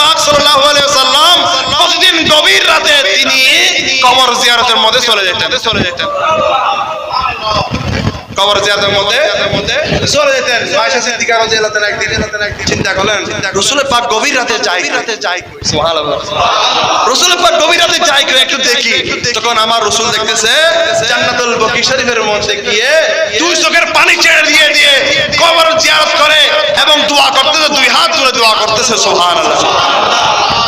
পাক সাল্লাল্লাহু আলাইহি ওয়াসাল্লাম প্রতিদিন গভীর রাতে তিনি কবর জিয়ারতের মধ্যে চলে যেতেন কবর জিয়ারতের মধ্যে চলে যেতেন। আয়েশা সিদ্দিকা রাদিয়াল্লাহু তাআলা একদিন চিন্তা করলেন রাসূল পাক গভীর রাতে যায় সুবহানাল্লাহ, রাসূল পাক গভীর রাতে যায় একটু দেখি। তখন আমার রাসূল দেখতেছে জান্নাতুল বকি শরীফের মধ্যে গিয়ে দুই চোখের পানি ছেড়ে দিয়ে কবর জিয়ারত করে এবং দোয়া করতেছে, দুই হাত তুলে দোয়া করতেছে সুবহানাল্লাহ।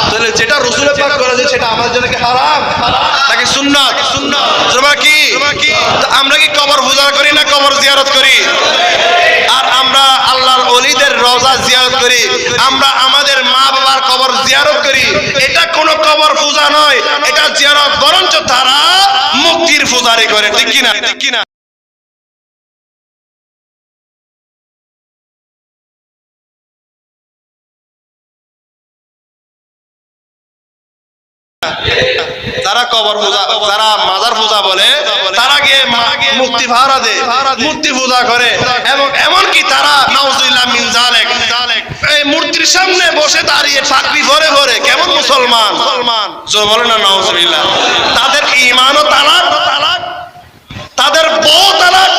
তাহলে যেটা রাসূল পাক করেছে সেটা আমাদের জন্য কি হারাম নাকি সুন্নাত? জমা কি আমরা কি কবর পূজা করি না কবর জিয়ারত করি? আর আমরা আল্লাহর ওলিদের রওজা জিয়ারত করি, আমরা আমাদের মা বাবার কবর জিয়ারত করি। এটা কোনো কবর পূজা নয়, এটা জিয়ারত, বরঞ্চ তারা মুক্তির পূজারি করে। ঠিক কিনা? তারা কবর পূজা, তারা মাজার পূজা বলে, তারা গিয়ে মুক্তি ভাড়া দেয়, মূর্তি পূজা করে এবং এমনকি তারা নাউজুবিল্লাহ মিন যালিক এই মূর্তির সামনে বসে দাঁড়িয়ে চাকরি ভরে কেমন মুসলমান জোর বলে না নাউজুবিল্লাহ। তাদের ঈমানও তালাক, তাদের বউ তালাক,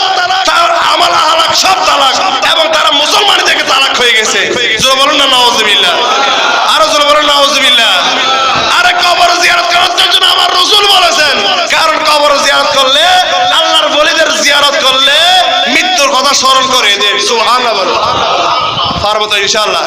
তার আমল আখলাক সব তালাক এবং তারা মুসলমান থেকে তালাক হয়ে গেছে। জোর বলেন না নাউজুবিল্লাহ, আরো জোর বলেন নাউজুবিল্লাহ। আরে কবর জিয়ারত করার জন্য আমার রাসূল বলেছেন, কারণ কবর জিয়ারত করলে, আল্লাহর ওলিদের জিয়ারত করলে মৃত্যুর কথা স্মরণ করে দেন। সুবহানাল্লাহ, পারবো তো ইনশাআল্লাহ।